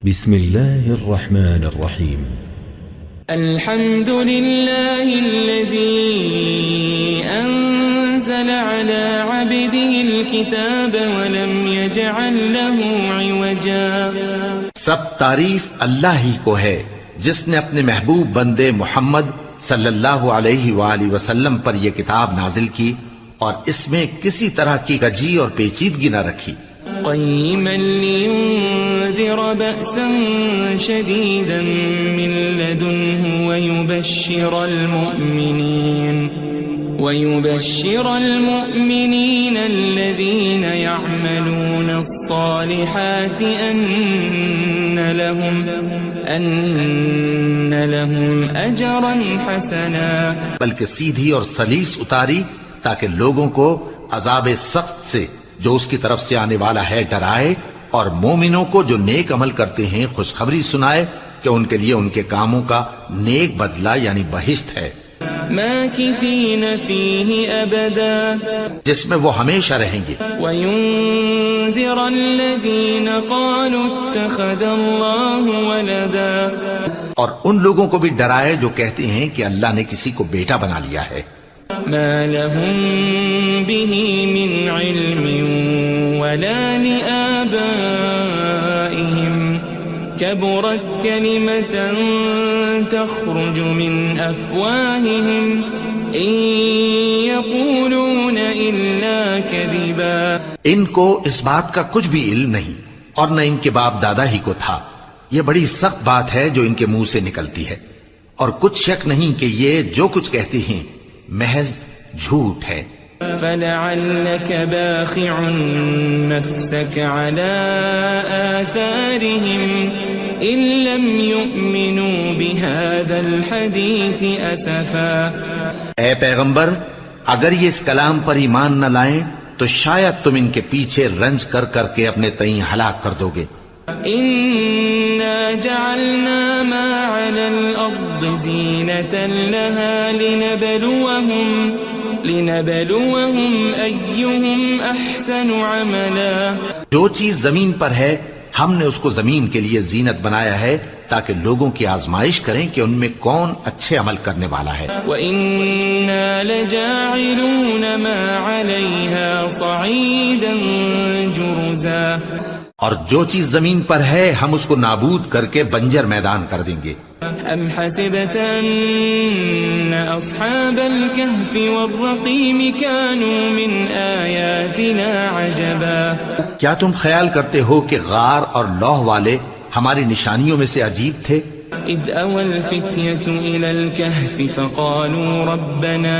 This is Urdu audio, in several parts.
بسم الله الرحمن الرحيم. الحمد لله الذي أنزل على عبده الكتاب ولم يجعل له عوجا. سب تعریف اللہ ہی کو ہے جس نے اپنے محبوب بندے محمد صلی اللہ علیہ وآلہ وسلم پر یہ کتاب نازل کی اور اس میں کسی طرح کی کجی اور پیچیدگی نہ رکھی. قيما لينذر بأسا شديدا من لدنه ويبشر المؤمنين الذين يعملون الصالحات أن لهم أجرا حسنا. بلکہ سیدھی اور سلیس اتاری تاکہ لوگوں کو عذاب سخت سے جو اس کی طرف سے آنے والا ہے ڈرائے، اور مومنوں کو جو نیک عمل کرتے ہیں خوشخبری سنائے کہ ان کے لیے ان کے کاموں کا نیک بدلہ یعنی بہشت ہے، ماکثین فیہ ابدا، جس میں وہ ہمیشہ رہیں گے. وینذر الذین قالوا اتخذ اللہ ولدا، اور ان لوگوں کو بھی ڈرائے جو کہتے ہیں کہ اللہ نے کسی کو بیٹا بنا لیا ہے. ما لهم به من علم ولا لآبائهم كبرت كلمة تخرج من أفواههم إن يقولون إلا كذبا. ان کو اس بات کا کچھ بھی علم نہیں اور نہ ان کے باپ دادا ہی کو تھا. یہ بڑی سخت بات ہے جو ان کے منہ سے نکلتی ہے، اور کچھ شک نہیں کہ یہ جو کچھ کہتے ہیں محض جھوٹ ہے. فلعلك باخع نفسك على آثارهم إن لم يؤمنوا بهذا الحديث أسفا. اے پیغمبر، اگر یہ اس کلام پر ایمان نہ لائیں تو شاید تم ان کے پیچھے رنج کر کر کے اپنے تئیں ہلاک کر دو گے. إنا جعلنا ما على الأرض زينة لها لنبلوهم أيهم أحسن عملا. جو چیز زمین پر ہے ہم نے اس کو زمین کے لیے زینت بنایا ہے تاکہ لوگوں کی آزمائش کریں کہ ان میں کون اچھے عمل کرنے والا ہے. وَإِنَّا لَجَاعِلُونَ مَا عَلَيْهَا صَعِيدًا جُرُزًا. اور جو چیز زمین پر ہے ہم اس کو نابود کر کے بنجر میدان کر دیں گے. ام حسبت ان اصحاب الكهف والرقيم كانوا من آیاتنا عجبا. کیا تم خیال کرتے ہو کہ غار اور لوح والے ہماری نشانیوں میں سے عجیب تھے؟ اذ اوى الفتية الى الكهف فقالوا ربنا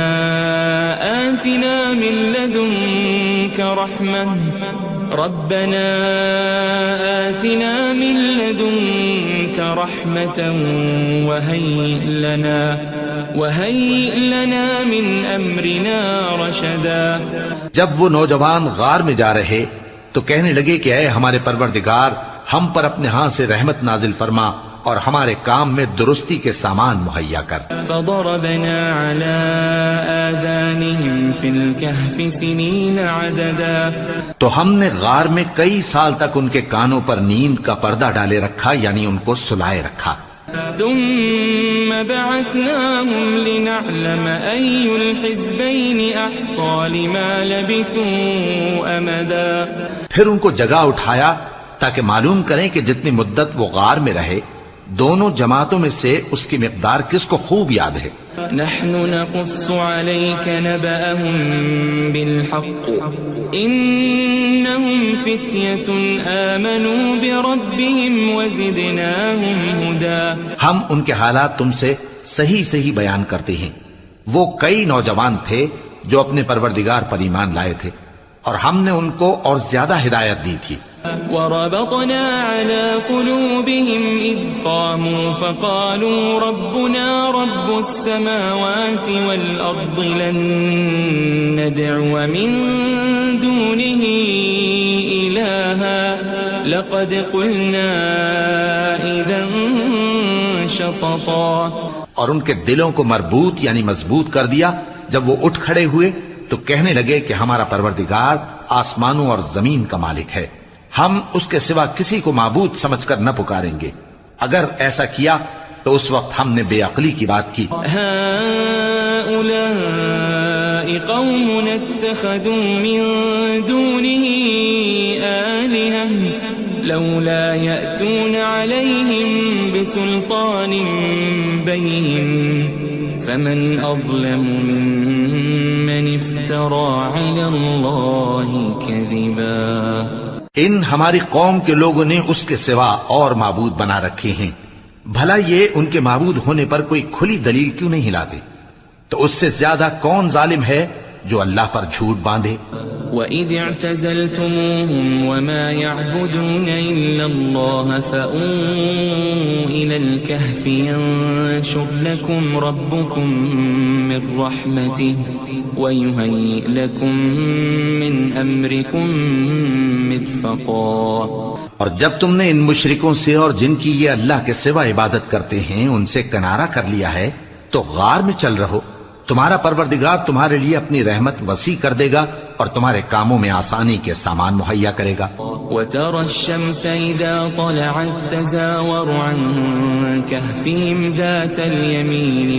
آتنا من لدنك رحمة وهيئ لنا من امرنا رشدا. جب وہ نوجوان غار میں جا رہے تو کہنے لگے کہ اے ہمارے پروردگار، ہم پر اپنے ہاں سے رحمت نازل فرما اور ہمارے کام میں درستی کے سامان مہیا کر. فضربنا على آذانهم في الكهف سنين عددا. تو ہم نے غار میں کئی سال تک ان کے کانوں پر نیند کا پردہ ڈالے رکھا، یعنی ان کو سلائے رکھا. ثم بعثناهم لنعلم أي الحزبين أحصى لما لبثوا أمدا. پھر ان کو جگہ اٹھایا تاکہ معلوم کریں کہ جتنی مدت وہ غار میں رہے دونوں جماعتوں میں سے اس کی مقدار کس کو خوب یاد ہے. نحن نقص عليك نبأهم بالحق إنهم فتية آمنوا بربهم وزدناهم هدى. ہم ان کے حالات تم سے صحیح بیان کرتے ہیں. وہ کئی نوجوان تھے جو اپنے پروردگار پر ایمان لائے تھے اور ہم نے ان کو اور زیادہ ہدایت دی تھی. وربطنا على قلوبهم إذ قاموا فقالوا ربنا رب السماوات والأرض لن ندعو من دونه إلها لقد قلنا إذا شططا. اور ان کے دلوں کو مربوط یعنی مضبوط کر دیا. جب وہ اٹھ کھڑے ہوئے تو کہنے لگے کہ ہمارا پروردگار آسمانوں اور زمین کا مالک ہے، ہم اس کے سوا کسی کو معبود سمجھ کر نہ پکاریں گے. اگر ایسا کیا تو اس وقت ہم نے بے عقلی کی بات کی. هؤلاء قوم اتخذوا من دونه آلهة لولا يأتون عليهم بسلطان بين فمن أظلم ممن افترى على الله كذبا. ان ہماری قوم کے لوگوں نے اس کے سوا اور معبود بنا رکھے ہیں. بھلا یہ ان کے معبود ہونے پر کوئی کھلی دلیل کیوں نہیں لاتے؟ تو اس سے زیادہ کون ظالم ہے جو اللہ پر جھوٹ باندھے؟ وَإِذِ اعْتَزَلْتُمُوهُمْ وَمَا يَعْبُدُونَ إِلَّا اللَّهَ فَأْوُوا إِلَى الْكَهْفِ يَنشُرْ لَكُمْ رَبُّكُمْ مِنْ رَحْمَتِهِ وَيُهَيِّئْ لَكُمْ مِنْ أَمْرِكُمْ مِرْفَقًا. اور جب تم نے ان مشرکوں سے اور جن کی یہ اللہ کے سوا عبادت کرتے ہیں ان سے کنارہ کر لیا ہے تو غار میں چل رہو. تمہارا پروردگار تمہارے لیے اپنی رحمت وسیع کر دے گا اور تمہارے کاموں میں آسانی کے سامان مہیا کرے گا. وَتَرَى الشَّمْسَ إِذَا طَلَعَتْ تَزَاوَرُ عَنْ كَهْفِهِمْ ذَاتَ الْيَمِينِ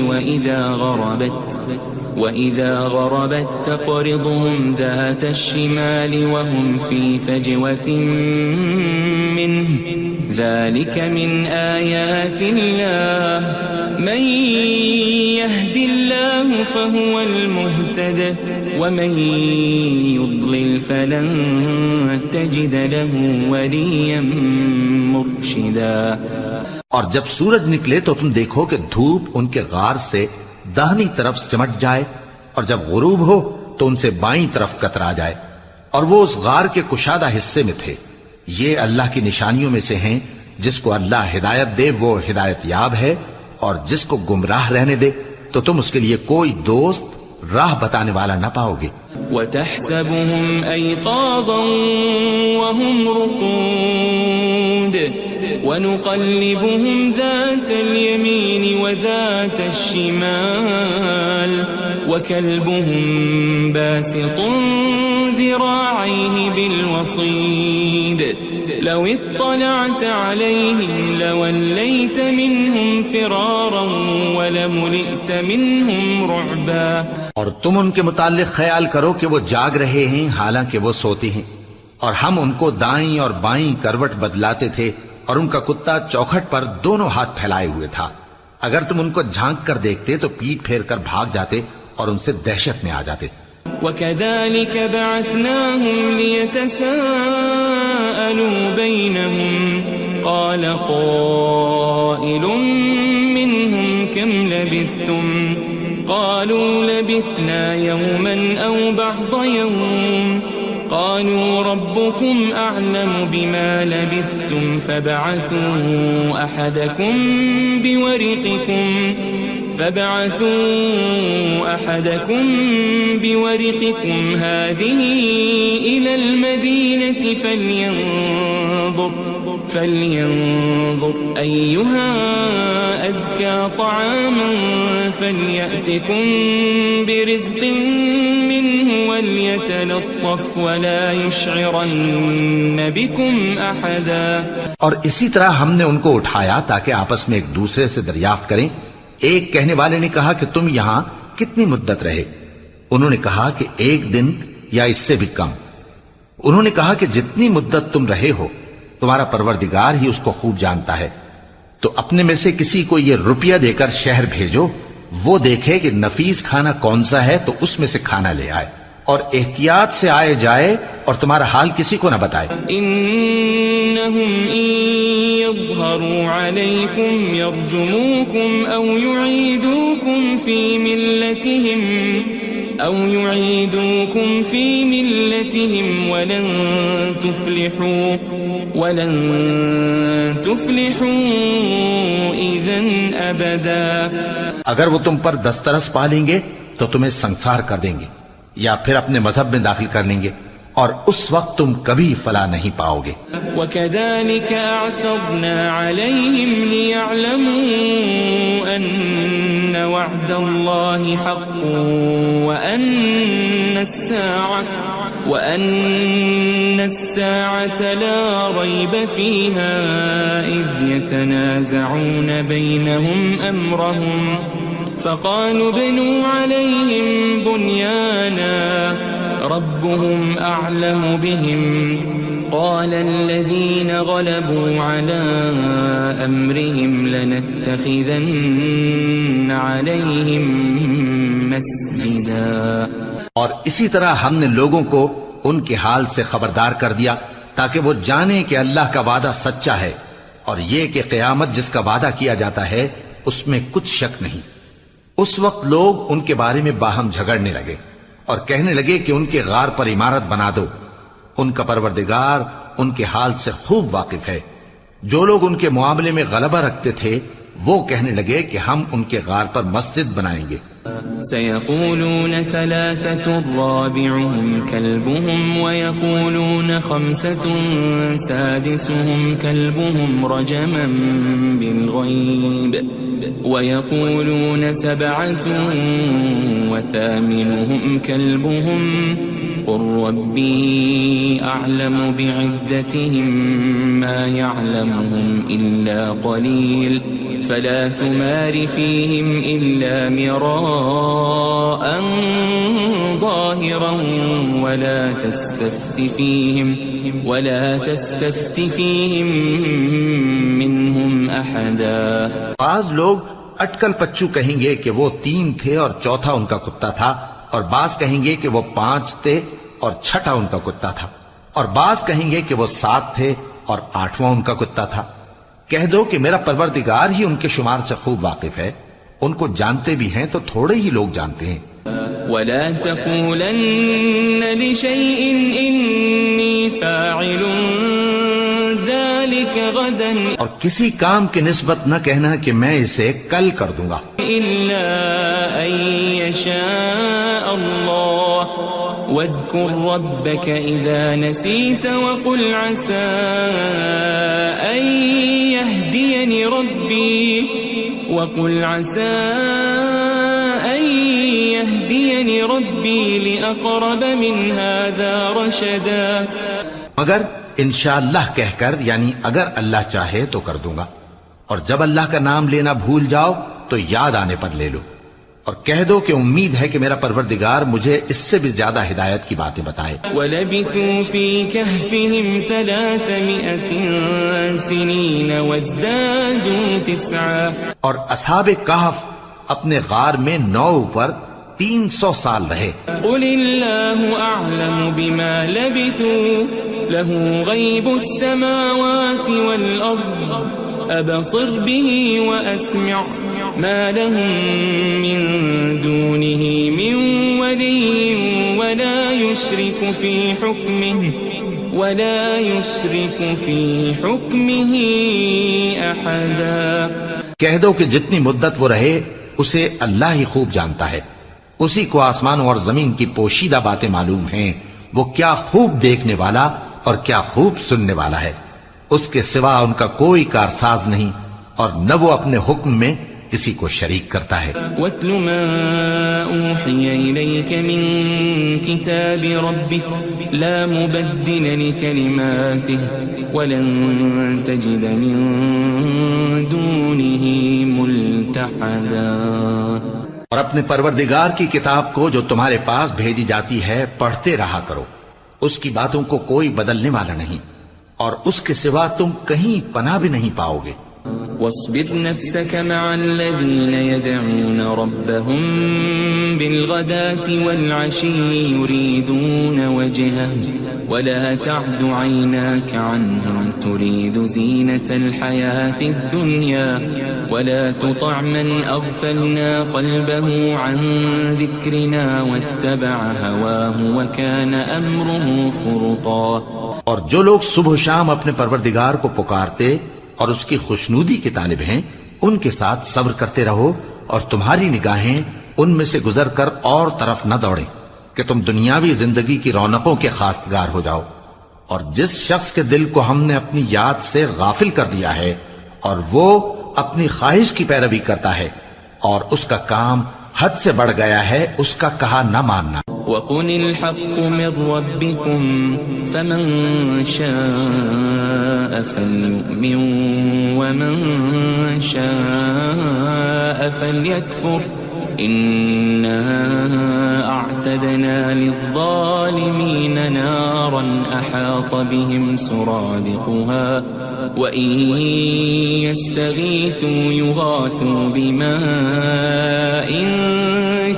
وَإِذَا غَرَبَتْ تَقْرِضُهُمْ ذَاتَ الشِّمَالِ وَهُمْ فِي فَجْوَةٍ مِّنْهُ ذَلِكَ مِنْ آيَاتِ اللَّهِ مَنْ يَهْدِ اللَّهُ فَهُوَ الْمُهْتَدِ وَمَنْ يُضْلِلْ فَلَنْ تَجِدَ لَهُ وَلِيًّا مُرْشِدًا. اور جب سورج نکلے تو تم دیکھو کہ دھوپ ان کے غار سے داہنی طرف سمٹ جائے اور جب غروب ہو تو ان سے بائیں طرف کترا جائے اور وہ اس غار کے کشادہ حصے میں تھے. یہ اللہ کی نشانیوں میں سے ہیں. جس کو اللہ ہدایت دے وہ ہدایت یاب ہے اور جس کو گمراہ رہنے دے تو تم اس کے لیے کوئی دوست راہ بتانے والا نہ پاؤ گے. وَتَحْسَبُهُمْ أَيْقَاظًا وَهُمْ رُقُودٌ وَنُقَلِّبُهُمْ ذَاتَ الْيَمِينِ وَذَاتَ الشِّمَالِ وَكَلْبُهُمْ بَاسِطٌ ذِرَاعَيْهِ بِالْوَصِيدِ لَوِ اطَّلَعْتَ عَلَيْهِمْ لَوَلَّيْتَ مِنْهُمْ فِرَارًا وَلَمُلِئْتَ مِنْهُمْ رُعْبًا. اور تم ان کے متعلق خیال کرو کہ وہ جاگ رہے ہیں حالانکہ وہ سوتے ہیں اور ہم ان کو دائیں اور بائیں کروٹ بدلاتے تھے اور ان کا کتا چوکھٹ پر دونوں ہاتھ پھیلائے ہوئے تھا. اگر تم ان کو جھانک کر دیکھتے تو پیٹ پھیر کر بھاگ جاتے اور ان سے دہشت میں آ جاتے. وَكَذَلِكَ بَعَثْنَاهُمْ لِيَتَسَاءَلُوا بَيْنَهُمْ قَالَ قَائِلٌ مِّنْهُمْ كَمْ لَبِثْتُمْ قَالُوا لَبِثْنَا يَوْمًا أَوْ بَعْضَ يَوْمٍ قَالُوا رَبُّكُمْ أَعْلَمُ بِمَا لَبِثْتُمْ فَابْعَثُوا أَحَدَكُمْ بِوَرِقِكُمْ هَذِهِ إِلَى الْمَدِينَةِ فَلْيَنظُرْ أَيُّهَا أَزْكَى طَعَامًا فَلْيَأْتِكُمْ بِرِزْقٍ مِّنْهُ وَلْيَتَلَطَّفْ وَلَا يُشْعِرَنَّ بِكُمْ أَحَدًا. اور اسی طرح ہم نے ان کو اٹھایا تاکہ آپس میں ایک دوسرے سے دریافت کریں. ایک کہنے والے نے کہا کہ تم یہاں کتنی مدت رہے؟ انہوں نے کہا کہ 1 دن یا اس سے بھی کم. انہوں نے کہا کہ جتنی مدت تم رہے ہو تمہارا پروردگار ہی اس کو خوب جانتا ہے. تو اپنے میں سے کسی کو یہ روپیہ دے کر شہر بھیجو، وہ دیکھے کہ نفیس کھانا کون سا ہے تو اس میں سے کھانا لے آئے اور احتیاط سے آئے جائے اور تمہارا حال کسی کو نہ بتائے. انہم ان یظہروا علیکم یرجموکم او یعیدوکم فی ملتہم ولن تفلحوا اذن ابدا. اگر وہ تم پر دسترس پا لیں گے تو تمہیں سنسار کر دیں گے یا پھر اپنے مذہب میں داخل کر لیں گے اور اس وقت تم کبھی فلاح نہیں پاؤ گے. وَكَذَلِكَ أَعْثَرْنَا عَلَيْهِمْ لِيَعْلَمُوا أَنَّ وَعْدَ اللَّهِ حَقٌّ وَأَنَّ وأن الساعة لا ريب فيها إذ يتنازعون بينهم أمرهم فقالوا ابنوا عليهم بنيانا ربهم أعلم بهم قال الذين غلبوا على أمرهم لنتخذن عليهم مسجدا. اور اسی طرح ہم نے لوگوں کو ان کے حال سے خبردار کر دیا تاکہ وہ جانیں کہ اللہ کا وعدہ سچا ہے اور یہ کہ قیامت جس کا وعدہ کیا جاتا ہے اس میں کچھ شک نہیں. اس وقت لوگ ان کے بارے میں باہم جھگڑنے لگے اور کہنے لگے کہ ان کے غار پر عمارت بنا دو. ان کا پروردگار ان کے حال سے خوب واقف ہے. جو لوگ ان کے معاملے میں غلبہ رکھتے تھے وہ کہنے لگے کہ ہم ان کے غار پر مسجد بنائیں گے. سيقولون ثلاثة رابعهم كلبهم ويقولون خمسة سادسهم كلبهم رجما بالغيب ويقولون سبعة وثامنهم كلبهم قل ربي أعلم بعدتهم ما يعلمهم إلا قليل فلا تمار فيهم إلا مراء ظاهرا ولا تستفت فيهم منهم أحدا. بعض لوگ اٹکل پچو کہیں گے کہ وہ 3 تھے اور چوتھا ان کا کتا تھا، اور بعض کہیں گے کہ وہ 5 تھے اور چھٹا ان کا کتا تھا، اور بعض کہیں گے کہ وہ 7 تھے اور 8واں ان کا کتا تھا. کہہ دو کہ میرا پروردگار ہی ان کے شمار سے خوب واقف ہے، ان کو جانتے بھی ہیں تو تھوڑے ہی لوگ جانتے ہیں. ولا تقولن لشيء إني فاعل ذلك غدا اور کسی کام کی نسبت نہ کہنا کہ میں اسے کل کر دوں گا إلا أن يشاء الله واذكر ربك إذا نسيت وقل عسى أن يهديني ربي لأقرب من هذا رشدا. مگر انشاءاللہ کہہ کر، یعنی اگر اللہ چاہے تو کر دوں گا، اور جب اللہ کا نام لینا بھول جاؤ تو یاد آنے پر لے لو، اور کہہ دو کہ امید ہے کہ میرا پروردگار مجھے اس سے بھی زیادہ ہدایت کی باتیں بتائے. وَلَبِثُوا فِي كَهْفِهِمْ 300 سِنِينَ وَازْدَادُوا 9. اور اصحاب کہف اپنے غار میں 9 پر 300 سال رہے. قُلِ اللَّهُ أَعْلَمُ بِمَا لَبِثُوا لَهُ غَيْبُ السَّمَاوَاتِ وَالْأَرْضِ أَبْصِرْ بِهِ وَأَسْمِعْ مَا لَهُم مِّن دُونِهِ مِن وَلِيٍّ وَلَا يُشْرِكُ فِي حُكْمِهِ أَحَدًا. کہہ دو کہ جتنی مدت وہ رہے اسے اللہ ہی خوب جانتا ہے، اسی کو آسمانوں اور زمین کی پوشیدہ باتیں معلوم ہیں، وہ کیا خوب دیکھنے والا اور کیا خوب سننے والا ہے. اس کے سوا ان کا کوئی کارساز نہیں، اور نہ وہ اپنے حکم میں کسی کو شریک کرتا ہے. وَاتْلُ مَا أُوحِيَ إِلَيْكَ مِن كِتَابِ رَبِّكَ لَا مُبَدِّلَ لِكَلِمَاتِهِ وَلَن تَجِدَ مِن دُونِهِ مُلْتَحَدًا. اور اپنے پروردگار کی کتاب کو جو تمہارے پاس بھیجی جاتی ہے پڑھتے رہا کرو، اس کی باتوں کو کوئی بدلنے والا نہیں، اور اس کے سوا تم کہیں پناہ بھی نہیں پاؤ گے. واصبر نفسك مع الذين يدعون ربهم بالغداة والعشي يريدون وجهه ولا تعد عيناك عنهم تريد زينة الحياة الدنيا ولا تطع من أغفلنا قلبه عن ذكرنا واتبع هواه وكان أمره فرطا. اور جو لوگ صبح و شام اپنے پروردگار کو پکارتے اور اس کی خوشنودی کے طالب ہیں ان کے ساتھ صبر کرتے رہو، اور تمہاری نگاہیں ان میں سے گزر کر اور طرف نہ دوڑیں کہ تم دنیاوی زندگی کی رونقوں کے خواستگار ہو جاؤ. اور جس شخص کے دل کو ہم نے اپنی یاد سے غافل کر دیا ہے اور وہ اپنی خواہش کی پیروی کرتا ہے اور اس کا کام حد سے بڑھ گیا ہے اس کا کہا نہ ماننا۔ وَقُلِ الْحَقُّ مِنْ رَبِّكُمْ فَمَنْ شَاءَ فَلْيُؤْمِنْ وَمَنْ شَاءَ فَلْيَكْفُرْ إِنَّا أَعْتَدْنَا لِلظَّالِمِينَ نَارًا أَحَاطَ بِهِمْ سُرَادِقُهَا وَإِنْ يَسْتَغِيثُوا يُغَاثُوا بِمَاءٍ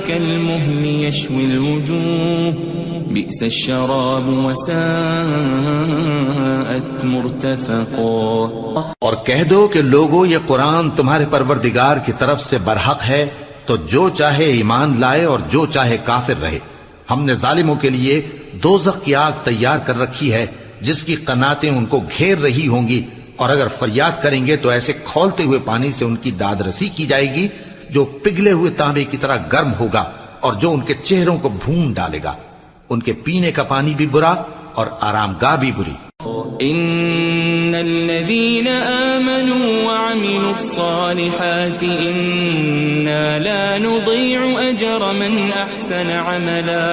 كَالْمُهْلِ يَشْوِي الْوُجُوهَ بِئْسَ الشَّرَابُ وَسَاءَتْ مُرْتَفَقًا۔ اور کہہ دو کہ لوگو یہ قرآن تمہارے پروردگار کی طرف سے برحق ہے، تو جو چاہے ایمان لائے اور جو چاہے کافر رہے۔ ہم نے ظالموں کے لیے دوزخ کی آگ تیار کر رکھی ہے جس کی قناتیں ان کو گھیر رہی ہوں گی، اور اگر فریاد کریں گے تو ایسے کھولتے ہوئے پانی سے ان کی داد رسی کی جائے گی جو پگھلے ہوئے تانبے کی طرح گرم ہوگا اور جو ان کے چہروں کو بھون ڈالے گا۔ ان کے پینے کا پانی بھی برا اور آرام گاہ بھی بری۔ ان الذين آمنوا وعملوا الصالحات انا لا نضيع اجر من احسن عملا۔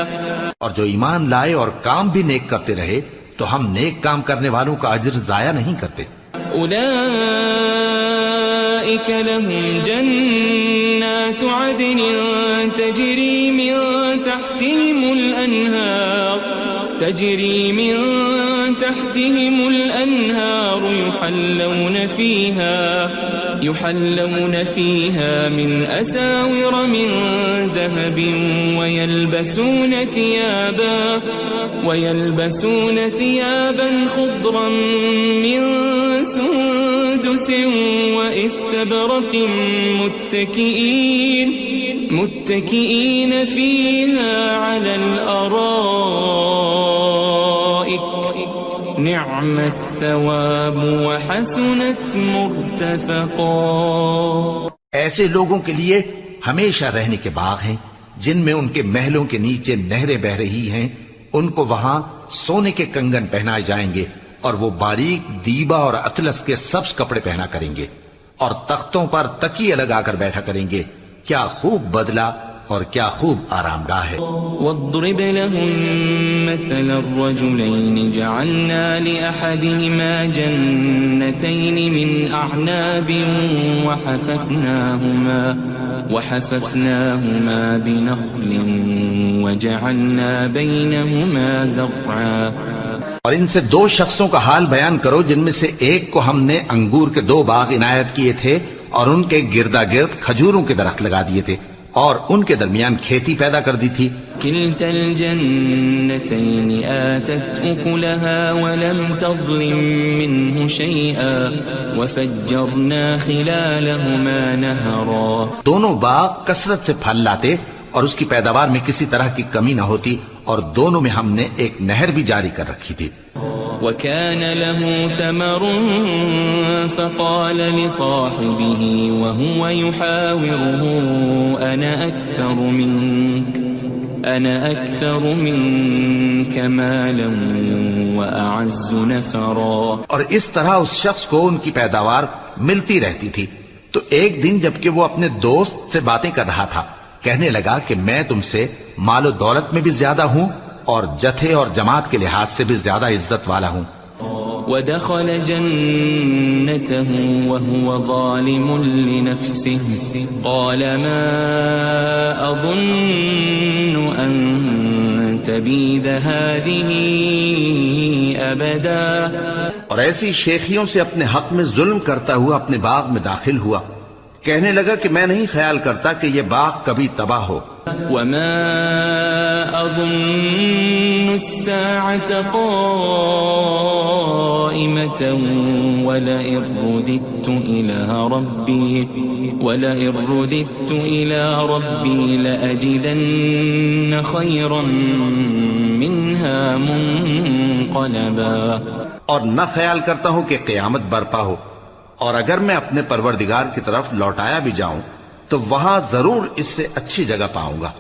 اور جو ایمان لائے اور کام بھی نیک کرتے رہے تو ہم نیک کام کرنے والوں کا اجر ضائع نہیں کرتے۔ اولئك لهم جنات عدن تجري من تحتهم الأنهار يحلون فيها من أساور من ذهب ويلبسون ثيابا خضرا من سندس واستبرق متكئين فيها على الأرائك نعم الثواب وحسنت مرتفقا۔ ایسے لوگوں کے لیے ہمیشہ رہنے کے باغ ہیں جن میں ان کے محلوں کے نیچے نہریں بہ رہی ہیں، ان کو وہاں سونے کے کنگن پہنائے جائیں گے اور وہ باریک دیبا اور اطلس کے سبز کپڑے پہنا کریں گے اور تختوں پر تکیے لگا کر بیٹھا کریں گے۔ کیا خوب بدلہ اور کیا خوب آرام گاہ ہے۔ واضرب لهم مثل الرجلين جعلنا لأحدهما جنتين من أعناب وحففناهما بنخل وجعلنا بينهما زرعا۔ اور ان سے دو شخصوں کا حال بیان کرو جن میں سے ایک کو ہم نے انگور کے 2 باغ عنایت کیے تھے اور ان کے گردا گرد کھجوروں کے درخت لگا دیے تھے اور ان کے درمیان کھیتی پیدا کر دی تھی۔ كلتا الجنتين آتت أكلها ولم تظلم منه شيئا وفجرنا خلالهما نهرا۔ دونوں باغ کثرت سے پھل لاتے اور اس کی پیداوار میں کسی طرح کی کمی نہ ہوتی، اور دونوں میں ہم نے ایک نہر بھی جاری کر رکھی تھی۔ وكان له ثمر فقال لصاحبه وهو يحاوره أنا أكثر منك مالا وأعز نفرا۔ اور اس طرح اس شخص کو ان کی پیداوار ملتی رہتی تھی، تو ایک دن جبکہ وہ اپنے دوست سے باتیں کر رہا تھا کہنے لگا کہ میں تم سے مال و دولت میں بھی زیادہ ہوں اور جتھے اور جماعت کے لحاظ سے بھی زیادہ عزت والا ہوں۔ ودخل جنته وهو ظالم لنفسه قال ما أظن أن تبيد هذه أبدا۔ اور ایسی شیخیوں سے اپنے حق میں ظلم کرتا ہوا اپنے باغ میں داخل ہوا، کہنے لگا کہ میں نہیں خیال کرتا کہ یہ باغ کبھی تباہ ہو۔ وما أظن الساعة قائمة ولئن رددت إلى ربي لأجدن خيرا منها منقلبا۔ اور نہ خیال کرتا ہوں کہ قیامت برپا ہو، اور اگر میں اپنے پروردگار کی طرف لوٹایا بھی جاؤں تو وہاں ضرور اس سے اچھی جگہ پاؤں گا۔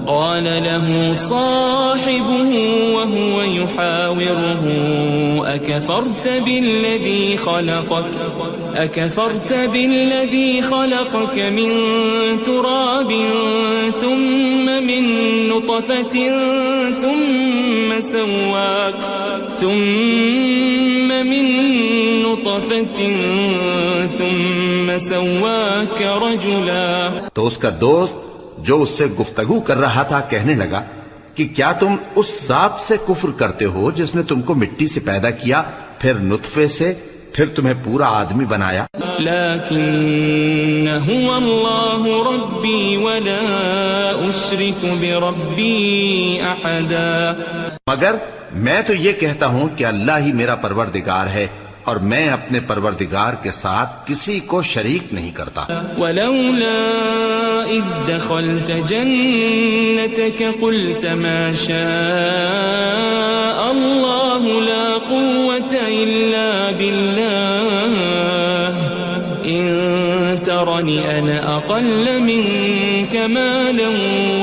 قال له صاحبه وهو يحاوره أكفرت بالذي خلقك من تراب ثم من نطفة ثم سواك رجلا۔ تو اس کا دوست جو اس سے گفتگو کر رہا تھا کہنے لگا کہ کیا تم اس ذات سے کفر کرتے ہو جس نے تم کو مٹی سے پیدا کیا، پھر نطفے سے، پھر تمہیں پورا آدمی بنایا؟ لیکن هو اللہ ربی ولا اشرک بربی احدا، مگر میں تو یہ کہتا ہوں کہ اللہ ہی میرا پروردگار ہے اور میں اپنے پروردگار کے ساتھ کسی کو شریک نہیں کرتا۔ ولولا اذ دخلت جنتك قلت ما شاء الله لا قوة الا بالله ان ترني انا اقل منك مالا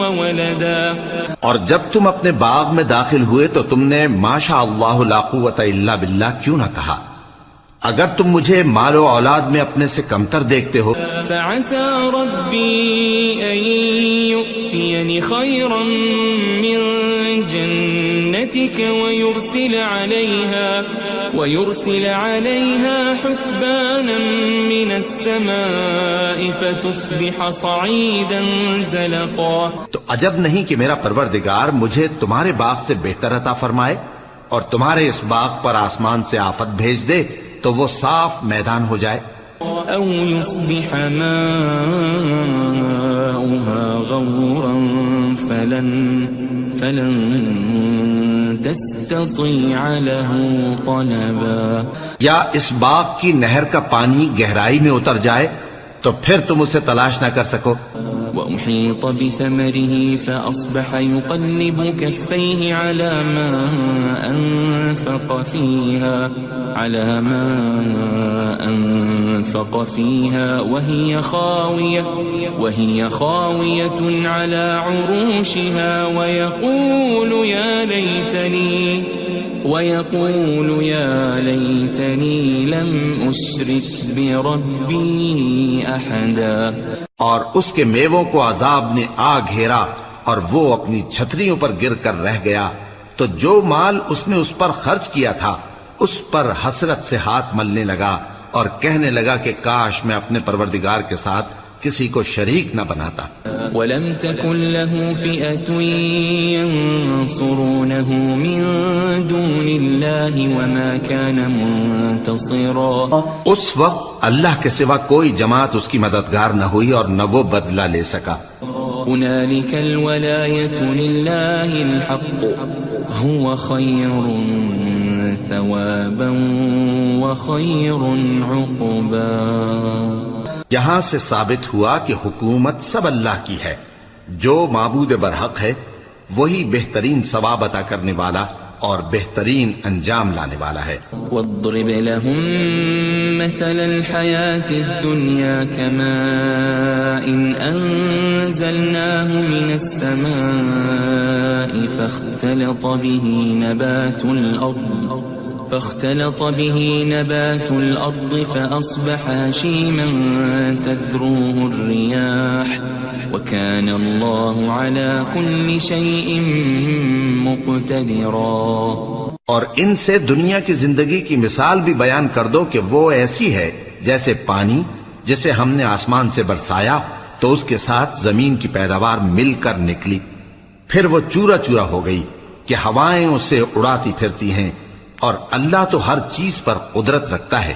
وولدا۔ اور جب تم اپنے باغ میں داخل ہوئے تو تم نے ما شاء اللہ لا قوت الا باللہ کیوں نہ کہا؟ اگر تم مجھے مال و اولاد میں اپنے سے کمتر دیکھتے ہو۔ فعسى ربي أن يؤتيني خيرا من جنتك ويرسل عليها حسبانا من السماء فتصبح صعيدا زلقا۔ تو عجب نہیں کہ میرا پروردگار مجھے تمہارے باغ سے بہتر عطا فرمائے اور تمہارے اس باغ پر آسمان سے آفت بھیج دے تو وہ صاف میدان ہو جائے۔ او يصبح ماؤها غورا فلن تستطيع له طلبا، یا اس باغ کی نہر کا پانی گہرائی میں اتر جائے تو پھر تم اسے تلاش نہ کر سکو۔ وأحيط بثمره فأصبح يقلب كفيه على ما أنفق فيها وهي خاوية على عروشها ويقول يا ليتني لم أشرك بربي أحدا۔ اور اس کے میووں کو عذاب نے آ گھیرا اور وہ اپنی چھتریوں پر گر کر رہ گیا، تو جو مال اس نے اس پر خرچ کیا تھا اس پر حسرت سے ہاتھ ملنے لگا اور کہنے لگا کہ کاش میں اپنے پروردگار کے ساتھ کسی کو شریک نہ بناتا۔ وَلَمْ تَكُنْ لَهُ فِئَةٌ يَنْصُرُونَهُ مِنْ دُونِ اللَّهِ وَمَا كَانَ مُنْتَصِرًا۔ اس وقت اللہ کے سوا کوئی جماعت اس کی مددگار نہ ہوئی اور نہ وہ بدلہ لے سکا۔ هُنَالِكَ الْوَلَایَةُ لِلَّهِ الْحَقُّ هُوَ خَيْرٌ ثَوَابًا وَخَيْرٌ عُقْبًا۔ یہاں سے ثابت ہوا کہ حکومت سب اللہ کی ہے، جو معبود برحق ہے وہی بہترین ثواب عطا کرنے والا اور بہترین انجام لانے والا ہے۔ وَاضْرِبْ لَهُم مَّثَلَ الْحَيَاةِ الدُّنْيَا كَمَاءٍ أَنزَلْنَاهُ مِنَ السَّمَاءِ فاختلط به نبات الأرض فأصبح هشيما تذروه الرياح وكان الله على كل شيء مقتدرا۔ اور ان سے دنیا کی زندگی کی مثال بھی بیان کر دو کہ وہ ایسی ہے جیسے پانی جسے ہم نے آسمان سے برسایا تو اس کے ساتھ زمین کی پیداوار مل کر نکلی، پھر وہ چورا چورا ہو گئی کہ ہوائیں اسے اڑاتی پھرتی ہیں، اور اللہ تو ہر چیز پر قدرت رکھتا ہے۔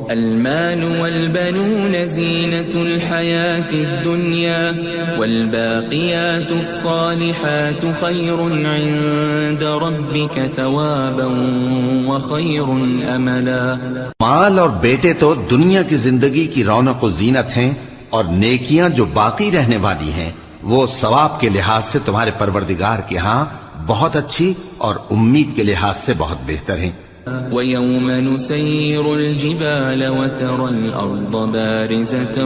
المال والبنون زینة الحیاة الدنیا والباقیات الصالحات خیر عند ربک ثوابا وخیر املا۔ مال اور بیٹے تو دنیا کی زندگی کی رونق و زینت ہیں، اور نیکیاں جو باقی رہنے والی ہیں وہ ثواب کے لحاظ سے تمہارے پروردگار کے ہاں بہت اچھی اور امید کے لحاظ سے بہت بہتر ہیں۔ وَيَوْمَ نُسَيِّرُ الْجِبَالَ وَتَرَى الْأَرْضَ بَارِزَةً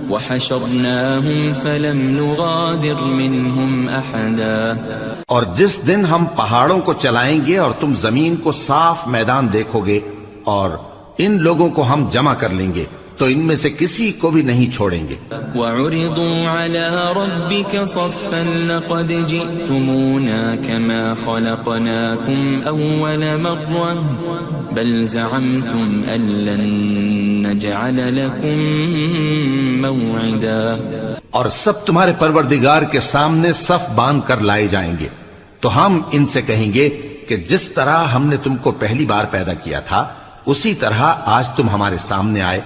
وَحَشَرْنَاهُمْ فَلَمْ نُغَادِرْ مِنْهُمْ أَحَدًا. اور جس دن ہم پہاڑوں کو چلائیں گے اور تم زمین کو صاف میدان دیکھو گے اور ان لوگوں کو ہم جمع کر لیں گے تو ان میں سے کسی کو بھی نہیں چھوڑیں گے. وَعُرِضُوا عَلَى رَبِّكَ صَفًّا لَقَدْ جِئْتُمُونَا كَمَا خَلَقْنَاكُمْ أَوَّلَ مَرَّةٍ بَلْ زَعَمْتُمْ أَن لَّن نَّجْعَلَ لَكُم مَّوْعِدًا. اور سب تمہارے پروردگار کے سامنے صف باندھ کر لائے جائیں گے تو ہم ان سے کہیں گے کہ جس طرح ہم نے تم کو پہلی بار پیدا کیا تھا اسی طرح آج تم ہمارے سامنے آئے،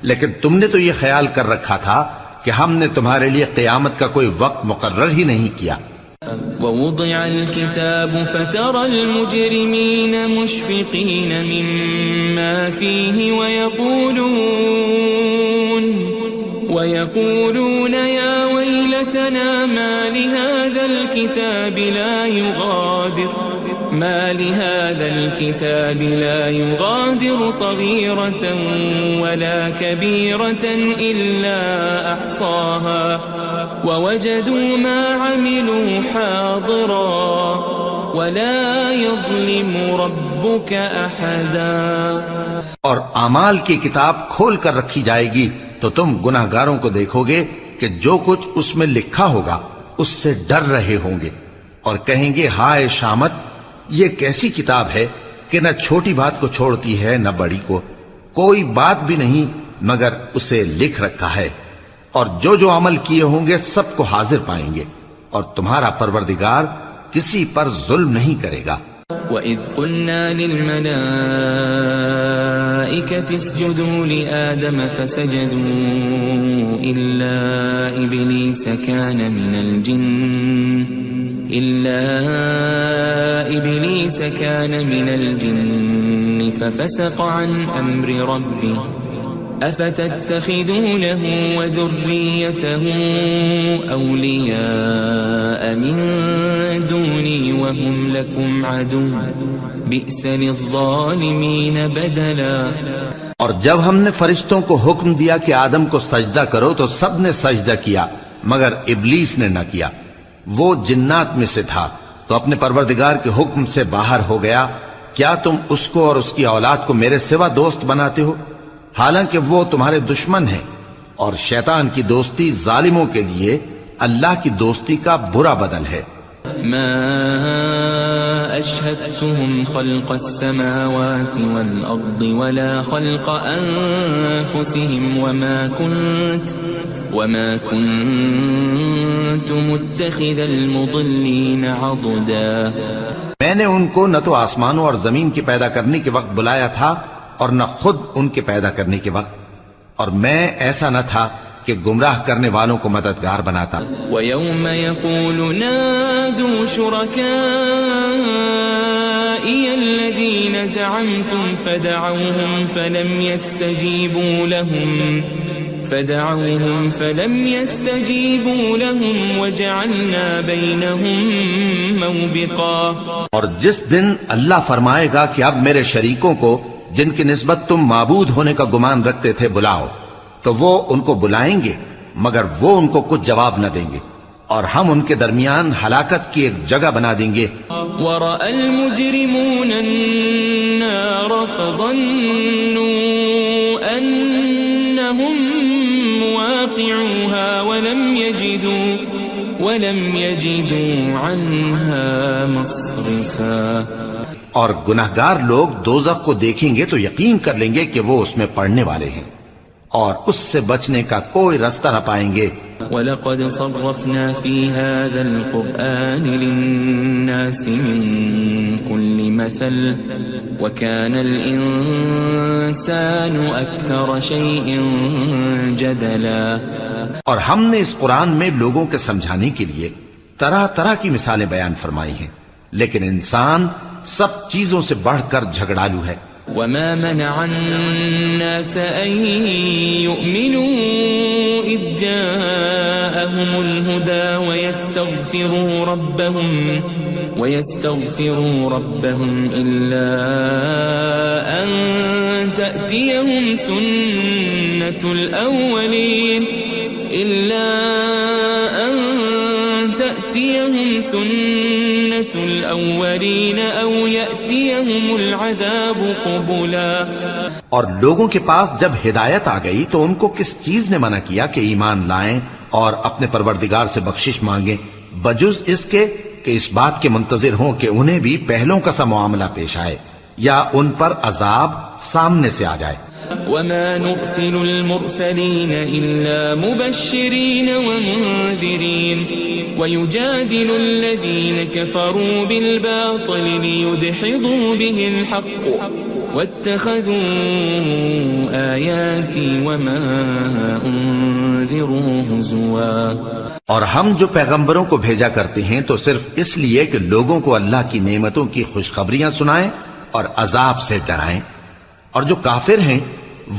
لیکن تم نے تو یہ خیال کر رکھا تھا کہ ہم نے تمہارے لیے قیامت کا کوئی وقت مقرر ہی نہیں کیا. وَوُضِعَ الْكِتَابُ فَتَرَى الْمُجْرِمِينَ مُشْفِقِينَ مِمَّا فِيهِ وَيَقُولُونَ يَا وَيْلَتَنَا مَا لِهَذَا الْكِتَابِ لَا يُغَادِرُ صَغِيرَةً وَلَا كَبِيرَةً إِلَّا أَحْصَاهَا وَوَجَدُوا مَا عَمِلُوا حَاضِرًا وَلَا يَظْلِمُ رَبُّكَ أَحَدًا. اور اعمال کی کتاب کھول کر رکھی جائے گی تو تم گناہ گاروں کو دیکھو گے کہ جو کچھ اس میں لکھا ہوگا اس سے ڈر رہے ہوں گے اور کہیں گے ہائے شامت، یہ کیسی کتاب ہے کہ نہ چھوٹی بات کو چھوڑتی ہے نہ بڑی کو، کوئی بات بھی نہیں مگر اسے لکھ رکھا ہے، اور جو جو عمل کیے ہوں گے سب کو حاضر پائیں گے، اور تمہارا پروردگار کسی پر ظلم نہیں کرے گا. وَإِذْ قُلْنَا لِلْمَلَائِكَةِ اسْجُدُوا لِآدَمَ فَسَجَدُوا إِلَّا إِبْلِيسَ كَانَ مِنَ الْجِنِّ فَفَسَقَ عَنْ أَمْرِ رَبِّهِ أَفَتَتَّخِذُونَهُ وَذُرِّيَّتَهُ أَوْلِيَاءَ مِن دُونِي وَهُمْ لَكُمْ عَدُوٌّ بِئْسَ لِلظَّالِمِينَ بَدَلًا. اور جب ہم نے فرشتوں کو حکم دیا کہ آدم کو سجدہ کرو تو سب نے سجدہ کیا مگر ابلیس نے نہ کیا، وہ جنات میں سے تھا تو اپنے پروردگار کے حکم سے باہر ہو گیا. کیا تم اس کو اور اس کی اولاد کو میرے سوا دوست بناتے ہو حالانکہ وہ تمہارے دشمن ہیں، اور شیطان کی دوستی ظالموں کے لیے اللہ کی دوستی کا برا بدل ہے. ما أشهدتهم خلق السماوات والأرض ولا خلق أنفسهم وما كنت متخذ المضلين عضدا. میں نے ان کو نہ تو آسمانوں اور زمین کے پیدا کرنے کے وقت بلایا تھا اور نہ خود ان کے پیدا کرنے کے وقت، اور میں ایسا نہ تھا کہ گمراہ کرنے والوں کو مددگار بناتا. وَيَوْمَ يَقُولُ نَادُوا شُرَكَائِيَ الَّذِينَ زَعَمْتُمْ فَدَعَوْهُمْ فَلَمْ يَسْتَجِيبُوا لَهُمْ وَجَعَلْنَا بَيْنَهُمْ مَوْبِقًا. اور جس دن اللہ فرمائے گا کہ اب میرے شریکوں کو جن کی نسبت تم معبود ہونے کا گمان رکھتے تھے بلاؤ، تو وہ ان کو بلائیں گے مگر وہ ان کو کچھ جواب نہ دیں گے، اور ہم ان کے درمیان ہلاکت کی ایک جگہ بنا دیں گے. وَرَأَى الْمُجْرِمُونَ النَّارَ فَظَنُّوا أَنَّهُمْ مُوَاقِعُوهَا وَلَمْ يَجِدُوا عَنْهَا مَصْرِفًا. اور گناہگار لوگ دوزخ کو دیکھیں گے تو یقین کر لیں گے کہ وہ اس میں پڑنے والے ہیں اور اس سے بچنے کا کوئی راستہ نہ پائیں گے. وَلَقَدْ صَرَّفْنَا فِي هَذَا الْقُرْآنِ لِلنَّاسِ مِنْ كُلِّ مَثَلٍ وَكَانَ الْإِنسَانُ أَكْثَرَ شَيْءٍ جَدَلًا. اور ہم نے اس قرآن میں لوگوں کے سمجھانے کے لیے طرح طرح کی مثالیں بیان فرمائی ہیں، لیکن انسان سب چیزوں سے بڑھ کر جھگڑالو ہے. وَمَا مَنَعَ النَّاسَ أَن يُؤْمِنُوا إِذْ جَاءَهُمُ الْهُدَى ويستغفروا ربهم إلا أن تأتيهم سنة الأولين أو يأتيهم العذاب قبلا. اور لوگوں کے پاس جب ہدایت آ گئی تو ان کو کس چیز نے منع کیا کہ ایمان لائیں اور اپنے پروردگار سے بخشش مانگیں بجز اس کے کہ اس بات کے منتظر ہوں کہ انہیں بھی پہلوں کا سا معاملہ پیش آئے یا ان پر عذاب سامنے سے آ جائے. وما نرسل المرسلين إلا مبشرين ومنذرين ويجادل الذين كفروا بالباطل ليدحضوا به الحق واتخذوا آياتي وما أنذروا هزوا. اور ہم جو پیغمبروں کو بھیجا کرتے ہیں تو صرف اس لیے کہ لوگوں کو اللہ کی نعمتوں کی خوشخبریاں سنائیں اور عذاب سے ڈرائیں. اور جو کافر ہیں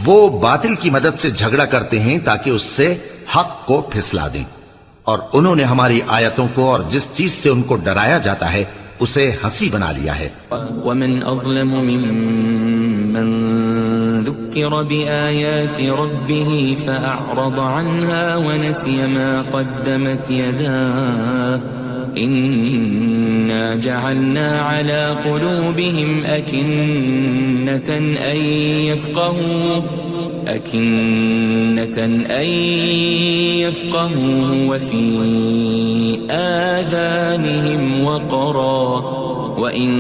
وہ باطل کی مدد سے جھگڑا کرتے ہیں تاکہ اس سے حق کو پھسلا دیں. اور انہوں نے ہماری آیتوں کو اور جس چیز سے ان کو ڈرایا جاتا ہے اسے ہنسی بنا لیا ہے. ومن اظلم ممن ذكر بآيات ربه فأعرض عنها ونسي ما قدمت يداه إنا جعلنا على قلوبهم أكنة أن يفقهوا وفي آذانهم وقرا وإن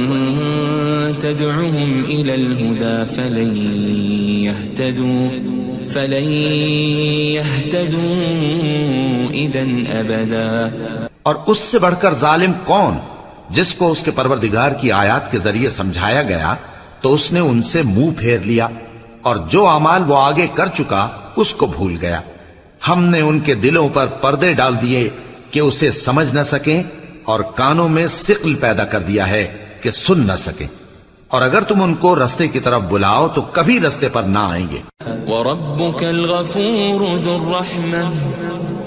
تدعهم إلى الهدى فلن يهتدوا إذا أبدا. اور اس سے بڑھ کر ظالم کون جس کو اس کے پروردگار کی آیات کے ذریعے سمجھایا گیا تو اس نے ان سے منہ پھیر لیا اور جو اعمال وہ آگے کر چکا اس کو بھول گیا. ہم نے ان کے دلوں پر پردے ڈال دیے کہ اسے سمجھ نہ سکیں اور کانوں میں ثقل پیدا کر دیا ہے کہ سن نہ سکیں. اور اگر تم ان کو رستے کی طرف بلاؤ تو کبھی رستے پر نہ آئیں گے. وَرَبُّكَ الْغَفُورُ ذُو الرَّحْمَةِ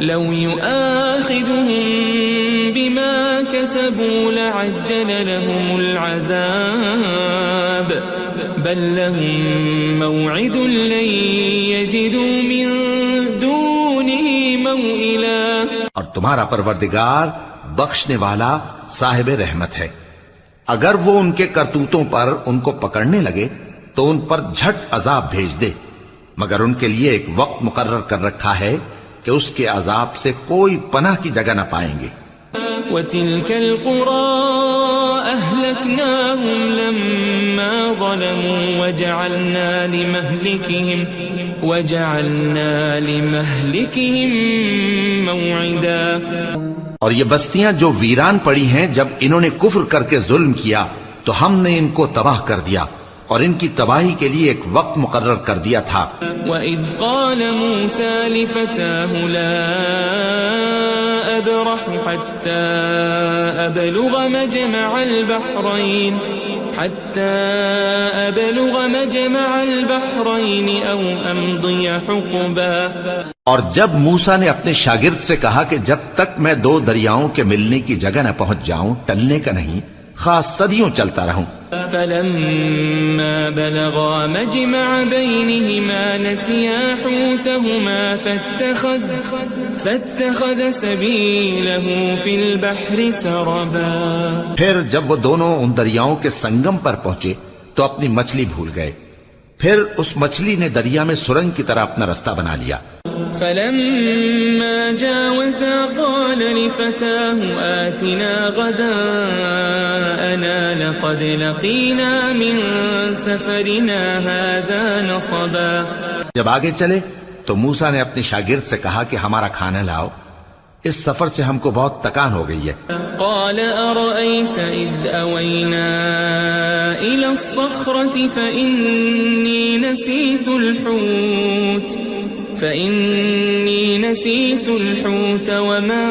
لَوْ يُؤَاخِذُهُم بِمَا كَسَبُوا لَعَجَّلَ لَهُمُ الْعَذَابَ بَل لَّهُم مَّوْعِدٌ لَّن يَجِدُوا مِن دُونِهِ مَوْئِلًا. اور تمہارا پروردگار بخشنے والا صاحب رحمت ہے. اگر وہ ان کے کرتوتوں پر ان کو پکڑنے لگے تو ان پر جھٹ عذاب بھیج دے مگر ان کے لیے ایک وقت مقرر کر رکھا ہے کہ اس کے عذاب سے کوئی پناہ کی جگہ نہ پائیں گے. وَتِلْكَ الْقُرَىٰ أَهْلَكْنَاهُمْ لَمَّا ظَلَمُوا وَجَعَلْنَا لِمَهْلِكِهِمْ مَوْعِدًا. اور یہ بستیاں جو ویران پڑی ہیں جب انہوں نے کفر کر کے ظلم کیا تو ہم نے ان کو تباہ کر دیا اور ان کی تباہی کے لیے ایک وقت مقرر کر دیا تھا. وَإِذْ قَالَ مُوسَى لِفَتَاهُ لَا أَبْرَحُ حَتَّى أَبْلُغَ مَجْمَعَ الْبَحْرَيْنِ أَوْ أَمْضِيَ حُقُبًا. اور جب موسیٰ نے اپنے شاگرد سے کہا کہ جب تک میں دو دریاؤں کے ملنے کی جگہ نہ پہنچ جاؤں ٹلنے کا نہیں خاص صدیوں چلتا رہوں. فَلَمَّا بَلَغَا مَجْمَعَ بَيْنِهِمَا نَسِيَا حُوتَهُمَا فَاتَّخَذَ سَبِيلَهُ فِي الْبَحْرِ سَرَبًا. پھر جب وہ دونوں ان دریاؤں کے سنگم پر پہنچے تو اپنی مچھلی بھول گئے. پھر اس مچھلی نے دریا میں سرنگ کی طرح اپنا رستہ بنا لیا. فَلَمَّا جَاوَزَا قَالَ لِفَتَاهُ آتِنَا غَدَاءَنَا لَقَدْ لَقِينَا مِن سَفَرِنَا هَذَا نَصَبًا. جب آگے چلے تو موسیٰ نے اپنے شاگرد سے کہا کہ ہمارا کھانا لاؤ اس سفر سے ہم کو بہت تکان ہو گئی ہے. قال أرأيت إذ أوينا إلى الصخرة فإني نسيت الحوت وما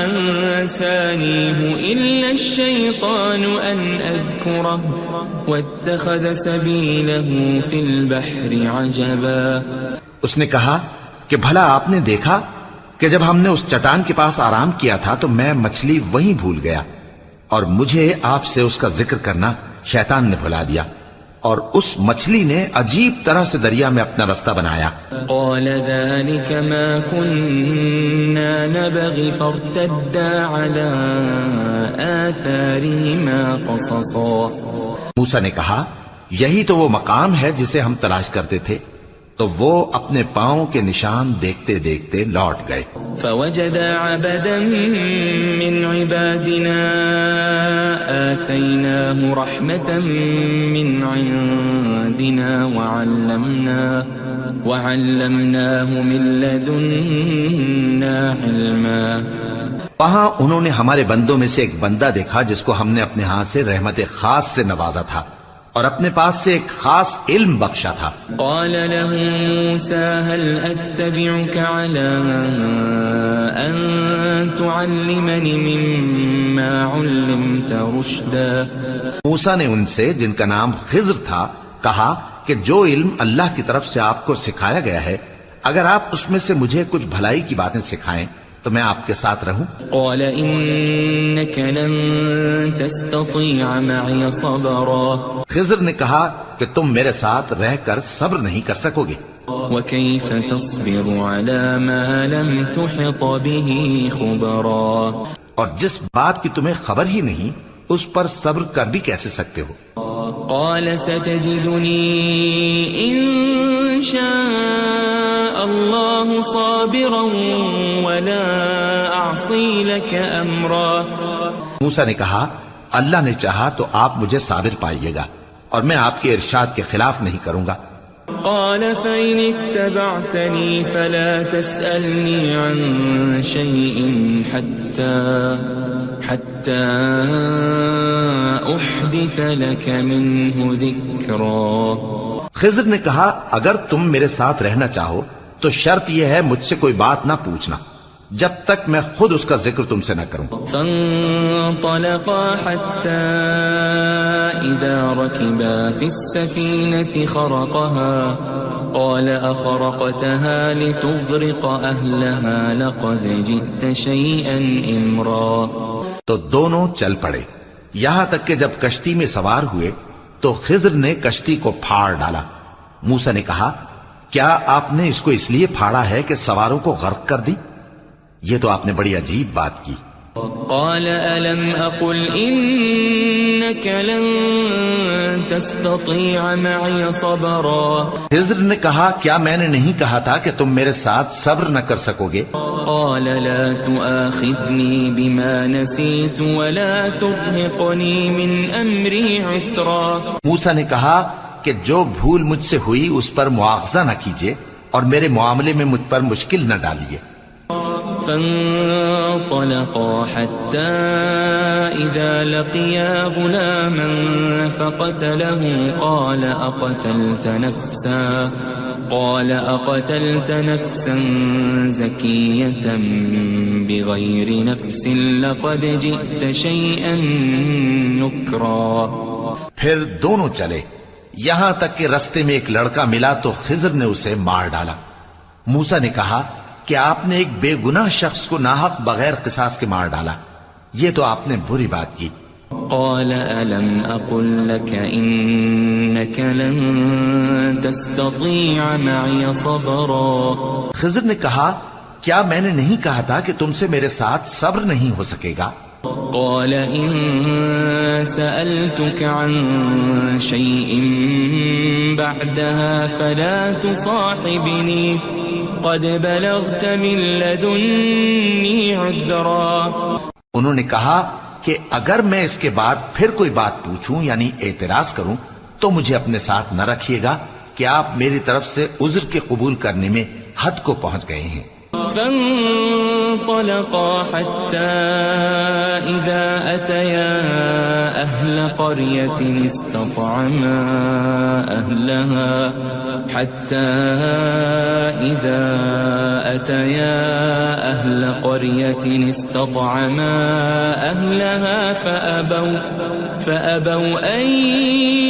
أنسانيه إلا الشيطان أن أذكره واتخذ سبيله في البحر عجبا. اس نے کہا کہ بھلا آپ نے دیکھا کہ جب ہم نے اس چٹان کے پاس آرام کیا تھا تو میں مچھلی وہیں بھول گیا اور مجھے آپ سے اس کا ذکر کرنا شیطان نے بھلا دیا، اور اس مچھلی نے عجیب طرح سے دریا میں اپنا رستہ بنایا۔ قال ذلك ما كنا نبغي فارتدا على آثارهما قصصا۔ موسیٰ نے کہا یہی تو وہ مقام ہے جسے ہم تلاش کرتے تھے، تو وہ اپنے پاؤں کے نشان دیکھتے دیکھتے لوٹ گئے۔ فوجد عبدا من عبادنا آتيناه رحمة من عندنا وعلمناه من لدنا علما۔ وہاں انہوں نے ہمارے بندوں میں سے ایک بندہ دیکھا جس کو ہم نے اپنے ہاتھ سے رحمت خاص سے نوازا تھا اور اپنے پاس سے ایک خاص علم بخشا تھا۔ قال له موسى هل أتبعك على أن تعلمني مما علمت رشدا۔ موسیٰ نے ان سے، جن کا نام خضر تھا، کہا کہ جو علم اللہ کی طرف سے آپ کو سکھایا گیا ہے، اگر آپ اس میں سے مجھے کچھ بھلائی کی باتیں سکھائیں تو میں آپ کے ساتھ رہوں۔ قال إنك لن تستطيع معي صبرا۔ خضر نے کہا کہ تم میرے ساتھ رہ کر صبر نہیں کر سکو گے۔ وكيف تصبر على ما لم تحط به خبرا۔ اور جس بات کی تمہیں خبر ہی نہیں اس پر صبر کر بھی کیسے سکتے ہو؟ قال ستجدني إن شاء الله صابرا ولا أعصي لك أمرا۔ موسیٰ نے کہا اللہ نے چاہا تو آپ مجھے صابر پائیے گا اور میں آپ کے ارشاد کے خلاف نہیں کروں گا۔ قال فإن اتبعتني فلا تسألني عن شيء حتى أحدث لك منه ذكرا۔ خضر نے کہا اگر تم میرے ساتھ رہنا چاہو تو شرط یہ ہے مجھ سے کوئی بات نہ پوچھنا جب تک میں خود اس کا ذکر تم سے نہ کروں۔ فانطلقا حتى إذا ركبا في السفينة خرقها قال أخرقتها لتغرق أهلها لقد جئت شيئا إمرا۔ تو دونوں چل پڑے، یہاں تک کہ جب کشتی میں سوار ہوئے تو خضر نے کشتی کو پھاڑ ڈالا۔ موسیٰ نے کہا کیا آپ نے اس کو اس لیے پھاڑا ہے کہ سواروں کو غرق کر دی؟ یہ تو آپ نے بڑی عجیب بات کی۔ قال ألم أقل إنك لن تستطيع معي صبرا۔ خضر نے کہا کیا میں نے نہیں کہا تھا کہ تم میرے ساتھ صبر نہ کر سکو گے؟ قال لا تؤاخذني بما نسيت ولا ترهقني من أمري عسرا۔ موسیٰ نے کہا کہ جو بھول مجھ سے ہوئی اس پر مواخذہ نہ کیجیے اور میرے معاملے میں مجھ پر مشکل نہ ڈالیے۔ فانطلقا حتى إذا لقيا غلاما فقتله قال أقتلت نفسا زكية بغير نفس لقد جئت شيئا نكرا۔ پھر دونوں چلے یہاں تک کہ رستے میں ایک لڑکا ملا تو خضر نے اسے مار ڈالا۔ موسیٰ نے کہا کہ آپ نے ایک بے گناہ شخص کو ناحق بغیر قصاص کے مار ڈالا، یہ تو آپ نے بری بات کی۔ قال ألم أقل لك إنك لن تستطيع معي صبرا۔ خضر نے کہا کیا میں نے نہیں کہا تھا کہ تم سے میرے ساتھ صبر نہیں ہو سکے گا؟ قال إن سألتك عن شيء بعدها فلا تصاحبني قد بلغت من لدني عذرا۔ انہوں نے کہا کہ اگر میں اس کے بعد پھر کوئی بات پوچھوں یعنی اعتراض کروں تو مجھے اپنے ساتھ نہ رکھیے گا کہ آپ میری طرف سے عذر کے قبول کرنے میں حد کو پہنچ گئے ہیں۔ فانطلقا حتى إذا أتيا أهل قرية استطعما أهلها فأبوا أن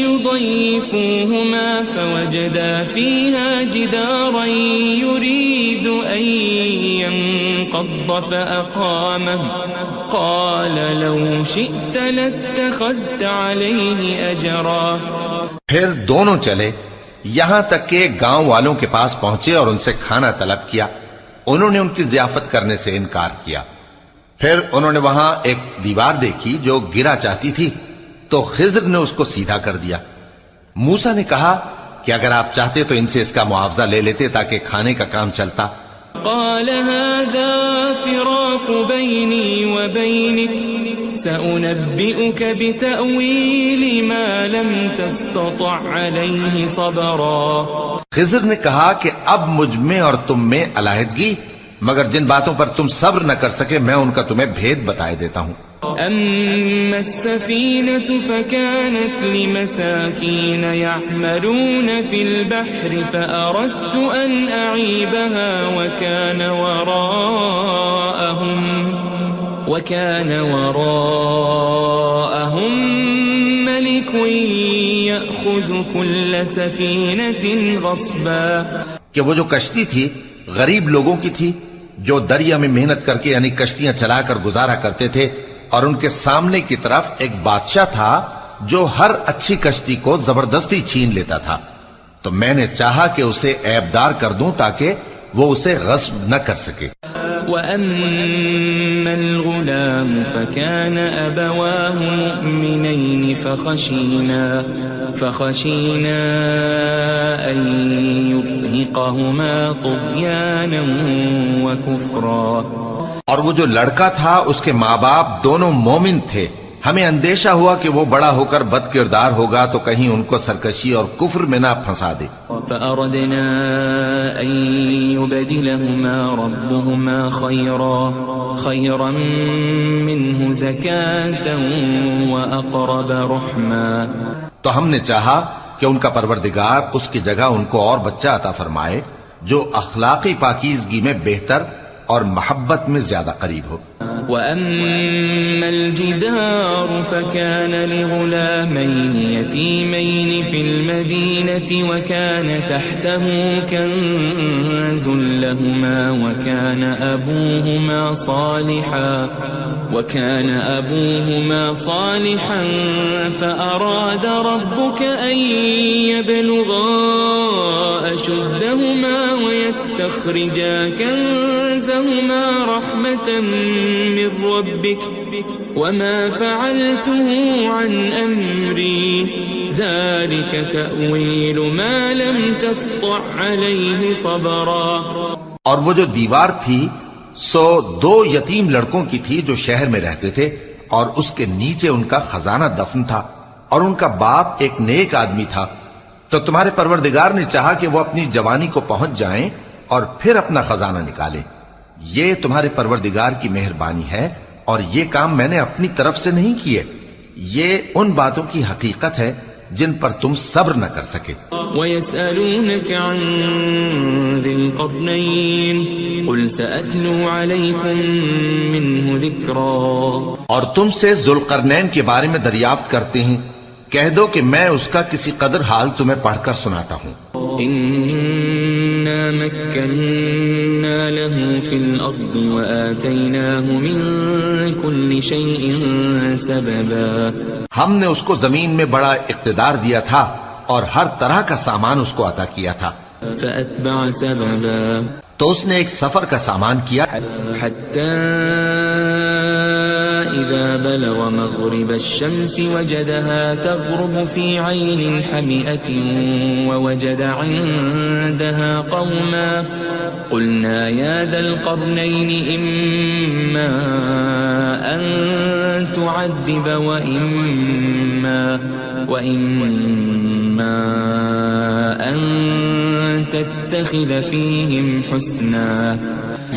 يضيفوهما فوجدا فيها جدارا يريد أن انقض فأقامه قال لو شئت لاتخذت عليه أجرا. پھر دونوں چلے یہاں تک کہ گاؤں والوں کے پاس پہنچے اور ان سے کھانا طلب کیا. انہوں نے ان کی ضیافت کرنے سے انکار کیا. پھر انہوں نے وہاں ایک دیوار دیکھی جو گرا چاہتی تھی تو خضر نے اس کو سیدھا کر دیا. موسیٰ نے کہا کہ اگر آپ چاہتے تو ان سے اس کا معاوضہ لے لیتے تاکہ کھانے کا کام چلتا. قال هذا فراق بيني وبينك سأنبئك بتأويل ما لم تستطع عليه صبرا. خضر نے کہا کہ اب مجھ میں اور تم میں علیحدگی، مگر جن باتوں پر تم صبر نہ کر سکے میں ان کا تمہیں بھید بتائے دیتا ہوں. أما السفينة فكانت لمساكين يعملون في البحر فأردت أن أعيبها وكان وراءهم ملك يأخذ كل سفينة غصبا. کہ وہ جو کشتی تھی غریب لوگوں کی تھی جو دریا میں محنت کر کے یعنی کشتیاں چلا کر گزارا کرتے تھے، اور ان کے سامنے کی طرف ایک بادشاہ تھا جو ہر اچھی کشتی کو زبردستی چھین لیتا تھا. تو میں نے چاہا کہ اسے عیبدار کر دوں تاکہ وہ اسے غصب نہ کر سکے. وَأَمَّا الْغُلَامُ فَكَانَ أَبَوَاهُ مُؤْمِنَيْنِ فَخَشِينَا أَن يُرْهِقَهُمَا طُغْيَانًا وَكُفْرًا. اور وہ جو لڑکا تھا اس کے ماں باپ دونوں مومن تھے، ہمیں اندیشہ ہوا کہ وہ بڑا ہو کر بد کردار ہوگا تو کہیں ان کو سرکشی اور کفر میں نہ پھنسا دے. فأردنا أن يبدلهما ربهما خيرا منه زكاة وأقرب رحما. تو ہم نے چاہا کہ ان کا پروردگار اس کی جگہ ان کو اور بچہ عطا فرمائے جو اخلاقی پاکیزگی میں بہتر اور محبت میں زیادہ قریب ہو. وَأَمَّا الْجِدَارُ فَكَانَ لِغُلَامَيْنِ يَتِيمَيْنِ فِي الْمَدِينَةِ وَكَانَ تَحْتَهُ كَنْزٌ لَهُمَا وَكَانَ أَبُوهُمَا صَالِحًا فَأَرَادَ رَبُّكَ أَنْ يَبْلُغَا أَشُدَّهُمَا وَيَسْتَخْرِجَا كَنْزَهُمَا رَحْمَةً من ربك وما فعلته عن أمري ذلك تأويل ما لم تسطع عليه صبرا. اور وہ جو دیوار تھی سو دو یتیم لڑکوں کی تھی جو شہر میں رہتے تھے اور اس کے نیچے ان کا خزانہ دفن تھا اور ان کا باپ ایک نیک آدمی تھا. تو تمہارے پروردگار نے چاہا کہ وہ اپنی جوانی کو پہنچ جائیں اور پھر اپنا خزانہ نکالے. یہ تمہارے پروردگار کی مہربانی ہے اور یہ کام میں نے اپنی طرف سے نہیں کیے. یہ ان باتوں کی حقیقت ہے جن پر تم صبر نہ کر سکے. وَيَسْأَلُونَكَ عَنْ ذِي الْقَرْنَيْنِ قُلْ سَأَتْلُو عَلَيْكُمْ مِنْهُ ذِكْرًا. اور تم سے ذوالقرنین کے بارے میں دریافت کرتے ہیں، کہہ دو کہ میں اس کا کسی قدر حال تمہیں پڑھ کر سناتا ہوں. إِنَّا مَكَّنَّا لَهُ فِي الْأَرْضِ وَآتَيْنَاهُ مِنْ كُلِّ شَيْءٍ سَبَبًا. ہم نے اس کو زمین میں بڑا اقتدار دیا تھا اور ہر طرح کا سامان اس کو عطا کیا تھا. فَأَتْبَعَ سَبَبًا. تو اس نے ایک سفر کا سامان کیا حَتَّى إِذَا بَلَغَ مَغْرِبَ الشَّمْسِ وَجَدَهَا تَغْرُبُ فِي عَيْنٍ حَمِئَةٍ وَوَجَدَ عِندَهَا قَوْمًا قُلْنَا يَا ذَا الْقَرْنَيْنِ إِمَّا أَن تُعَذِّبَ وَإِمَّا أَن تَتَّخِذَ فِيهِمْ حُسْنًا.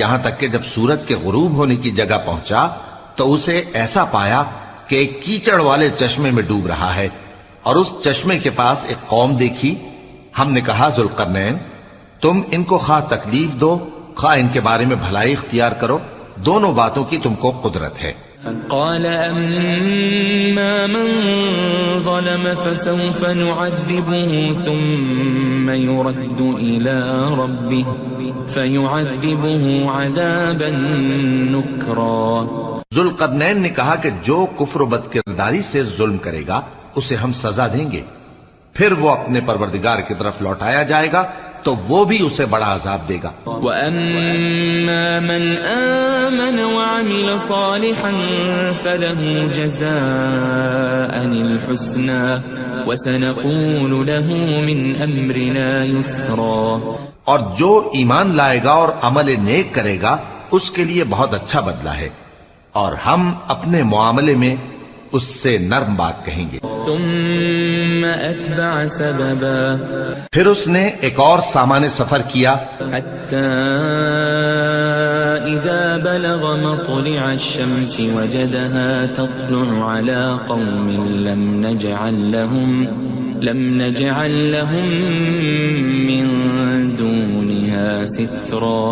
یہاں تک کہ جب سورج کے غروب ہونے کی جگہ پہنچا تو اسے ایسا پایا کہ ایک کیچڑ والے چشمے میں ڈوب رہا ہے اور اس چشمے کے پاس ایک قوم دیکھی. ہم نے کہا ذوالقرنین تم ان کو خواہ تکلیف دو خواہ ان کے بارے میں بھلائی اختیار کرو، دونوں باتوں کی تم کو قدرت ہے. قال أما من ظلم فسوف نعذبه ثم يرد إلى ربه فيعذبه عذابا نكرا. ذوالقرنین نے کہا کہ جو کفر و بد کرداری سے ظلم کرے گا اسے ہم سزا دیں گے، پھر وہ اپنے پروردگار کی طرف لوٹایا جائے گا تو وہ بھی اسے بڑا عذاب دے گا. وَأَمَّا مَنْ آمَنَ وَعَمِلَ صَالِحًا فَلَهُ جَزَاءً الْحُسْنَى وَسَنَقُولُ لَهُ مِنْ أَمْرِنَا يُسْرًا. اور جو ایمان لائے گا اور عمل نیک کرے گا اس کے لیے بہت اچھا بدلہ ہے، اور ہم اپنے معاملے میں اس سے نرم بات کہیں گے. ثم أتبع سببا. پھر اس نے ایک اور سامان سفر کیا حتى إذا بلغ مطلع الشمس وجدها تطلع على قوم لم نجعل لهم من دونها سترا.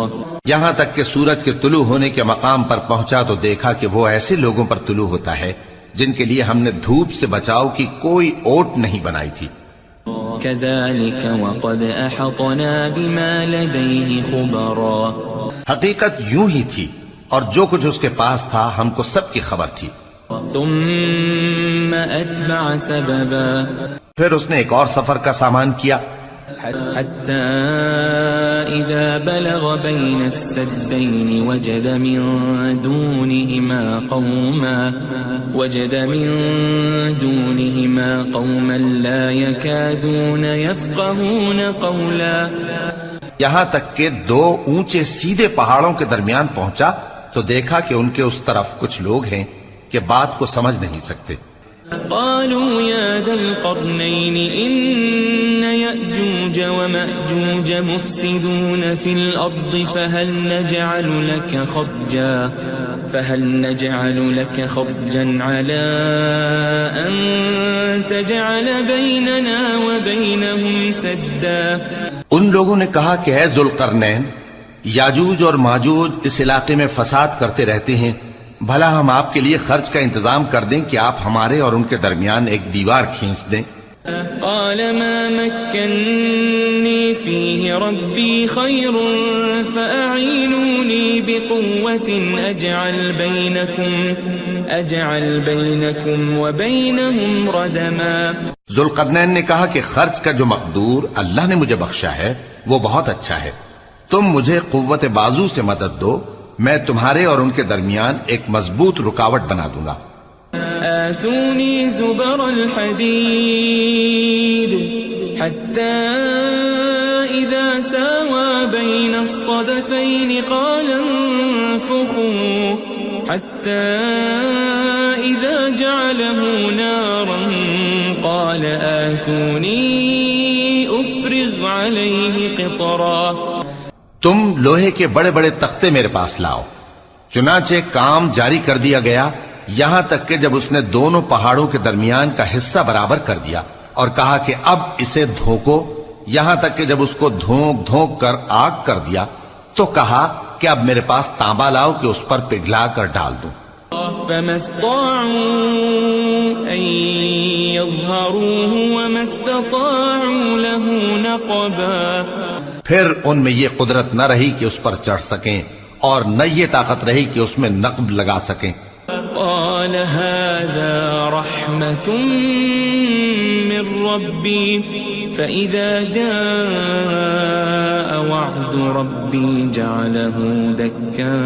یہاں تک کہ سورج کے طلوع ہونے کے مقام پر پہنچا تو دیکھا کہ وہ ایسے لوگوں پر طلوع ہوتا ہے جن کے لیے ہم نے دھوپ سے بچاؤ کی کوئی اوٹ نہیں بنائی تھی. كذلك وقد أحطنا بما لديه خبرا. حقیقت یوں ہی تھی اور جو کچھ اس کے پاس تھا ہم کو سب کی خبر تھی. ثم أتبع سببا. پھر اس نے ایک اور سفر کا سامان کیا حتى إذا بلغ بين السدين وجد من دونهما قوما لا يكادون يفقهون قولا. یہاں تک کہ دو اونچے سیدھے پہاڑوں کے درمیان پہنچا تو دیکھا کہ ان کے اس طرف کچھ لوگ ہیں کہ بات کو سمجھ نہیں سکتے. قالوا يا ذا القرنين إن يأجوج ومأجوج مفسدون في الأرض فهل نجعل لك خرجا على أن تجعل بيننا وبينهم سدا. ان لوگوں نے کہا کہ اے ذوالقرنین، یاجوج اور ماجوج اس علاقے میں فساد کرتے رہتے ہیں، بھلا ہم آپ کے لیے خرچ کا انتظام کر دیں کہ آپ ہمارے اور ان کے درمیان ایک دیوار کھینچ دیں. قال ما مكنني فيه ربي خير فأعينوني بقوة أجعل بينكم وبينهم ردما. ذوالقرنین نے کہا کہ خرچ کا جو مقدور اللہ نے مجھے بخشا ہے وہ بہت اچھا ہے، تم مجھے قوت بازو سے مدد دو، میں تمہارے اور ان کے درمیان ایک مضبوط رکاوٹ بنا دوں گا. آتوني زبر الحديد حتى إذا ساوى بين الصدفين قال انفخوا حتى إذا جعله نارا قال آتوني أفرغ عليه قطرا. تم لوہے کے بڑے بڑے تختے میرے پاس لاؤ. چنانچہ کام جاری کر دیا گیا یہاں تک کہ جب اس نے دونوں پہاڑوں کے درمیان کا حصہ برابر کر دیا اور کہا کہ اب اسے دھوکو، یہاں تک کہ جب اس کو دھونک دھونک کر آگ کر دیا تو کہا کہ اب میرے پاس تانبا لاؤ کہ اس پر پگھلا کر ڈال دوں. فما استطاعوا أن يظهروه وما استطاعوا له نقبا. پھر ان میں یہ قدرت نہ رہی کہ اس پر چڑھ سکیں اور نہ یہ طاقت رہی کہ اس میں نقب لگا سکیں. قال هذا رحمة من ربي فإذا جاء وعد ربي جعله دكا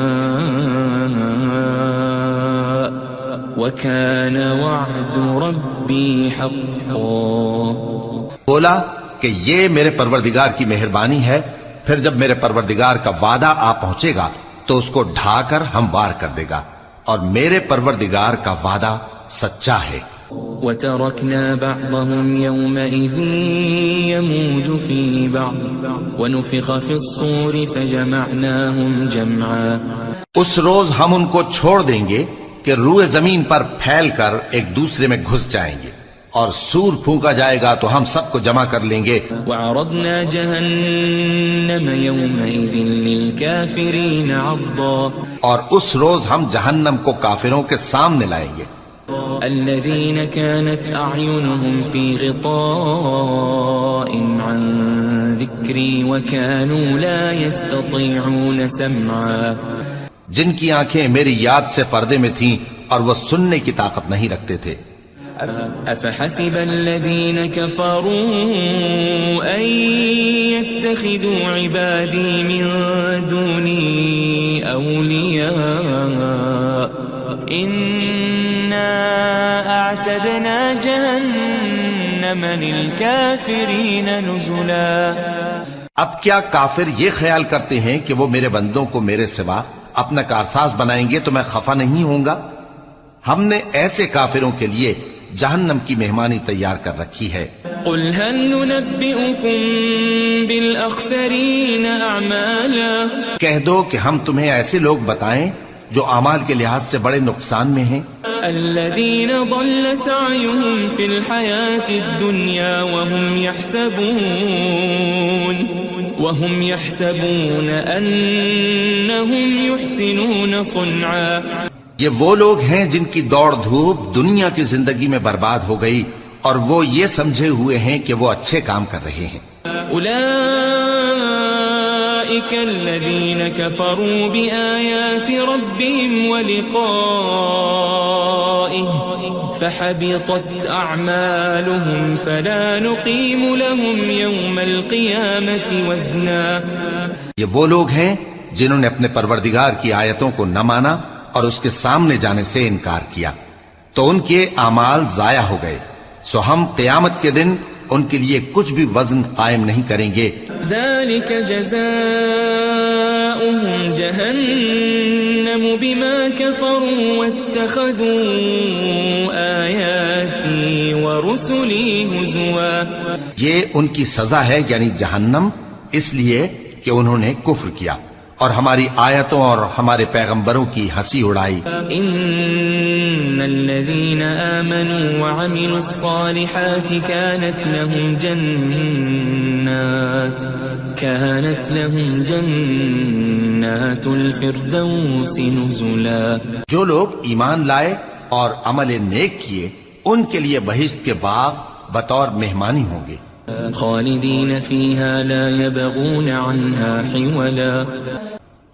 وكان وعد ربي حقا. بولا کہ یہ میرے پروردگار کی مہربانی ہے، پھر جب میرے پروردگار کا وعدہ آ پہنچے گا تو اس کو ڈھا کر ہموار کر دے گا، اور میرے پروردگار کا وعدہ سچا ہے. وَتَرَكْنَا بَعْضَهُمْ يَوْمَئِذٍ يَمُوجُ فِي بَعْضٍ وَنُفِخَ فِي الصُّورِ فَجَمَعْنَاهُمْ جَمْعًا. اس روز ہم ان کو چھوڑ دیں گے کہ روئے زمین پر پھیل کر ایک دوسرے میں گھس جائیں گے، اور سور پھونکا جائے گا تو ہم سب کو جمع کر لیں گے. وعرضنا جهنم يومئذ للكافرين عرضا اور اس روز ہم جہنم کو کافروں کے سامنے لائیں گے. الذين كانت أعينهم في غطاء عن ذكري وكانوا لا يستطيعون سمعا جن کی آنکھیں میری یاد سے پردے میں تھیں اور وہ سننے کی طاقت نہیں رکھتے تھے. أفحسب الذين كفروا أن يتخذوا عبادي من دوني أولياء إنا أعتدنا جهنم للكافرين نزلا. اب کیا کافر یہ خیال کرتے ہیں کہ وہ میرے بندوں کو میرے سوا اپنا کارساز بنائیں گے تو میں خفا نہیں ہوں گا؟ ہم نے ایسے کافروں کے لیے جہنم کی مہمانی تیار کر رکھی ہے. قل هل ننبئكم بالأخسرين أعمالا کہہ دو کہ ہم تمہیں ایسے لوگ بتائیں جو اعمال کے لحاظ سے بڑے نقصان میں ہیں. الذين ضل سعيهم في الحياة الدنيا وهم يحسبون أنهم يحسنون صنعا. یہ وہ لوگ ہیں جن کی دوڑ دھوپ دنیا کی زندگی میں برباد ہو گئی اور وہ یہ سمجھے ہوئے ہیں کہ وہ اچھے کام کر رہے ہیں. أولئك الذين كفروا بآيات ربهم ولقائه فحبطت أعمالهم فلا نقيم لهم يوم القيامة وزنا. یہ وہ لوگ ہیں جنہوں نے اپنے پروردگار کی آیتوں کو نہ مانا اور اس کے سامنے جانے سے انکار کیا تو ان کے اعمال ضائع ہو گئے، سو ہم قیامت کے دن ان کے لیے کچھ بھی وزن قائم نہیں کریں گے. ذلك جزاؤهم جهنم بما كفروا واتخذوا آياتي ورسلي هزوا. یہ ان کی سزا ہے یعنی جہنم، اس لیے کہ انہوں نے کفر کیا اور ہماری آیتوں اور ہمارے پیغمبروں کی ہنسی اڑائی. ان الذين آمنوا وعملوا الصالحات كانت لهم جنات الفردوس نزلا. جو لوگ ایمان لائے اور عمل نیک کیے ان کے لیے بہشت کے باغ بطور مہمانی ہوں گے. خالدین فیہا لا یبغون عنہا حولا.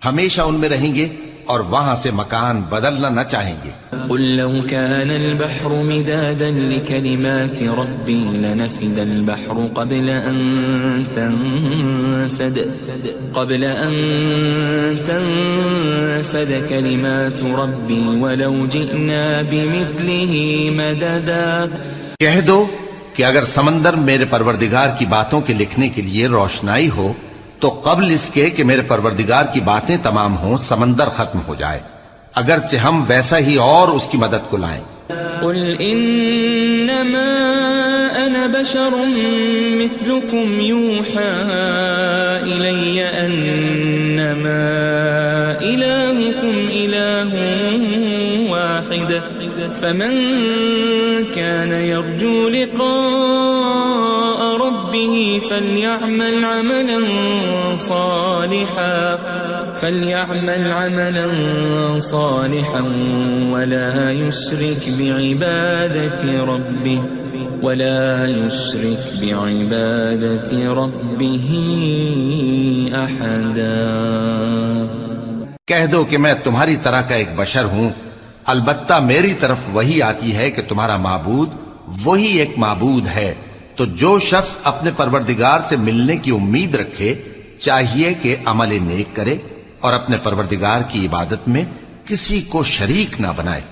ہمیشہ ان میں رہیں گے اور وہاں سے مکان بدلنا نہ چاہیں گے. قل لو كان البحر مدادا لكلمات ربي لنفد البحر قبل أن تنفد كلمات ربي ولو جئنا بمثله مددا. کہہ دو کہ اگر سمندر میرے پروردگار کی باتوں کے لکھنے کے لیے روشنائی ہو تو قبل اس کے کہ میرے پروردگار کی باتیں تمام ہوں سمندر ختم ہو جائے، اگرچہ ہم ویسا ہی اور اس کی مدد کو لائیں. قل انما انا بشر مثلكم يوحى الي انما الهكم اله واحد فمن كان يرجو لقاء ربه فليعمل عملا صالحا ولا يشرك بعبادة ربه أحدا. کہہ دو کہ میں تمہاری طرح کا ایک بشر ہوں، البتہ میری طرف وہی آتی ہے کہ تمہارا معبود وہی ایک معبود ہے. تو جو شخص اپنے پروردگار سے ملنے کی امید رکھے چاہیے کہ عمل نیک کرے اور اپنے پروردگار کی عبادت میں کسی کو شریک نہ بنائے.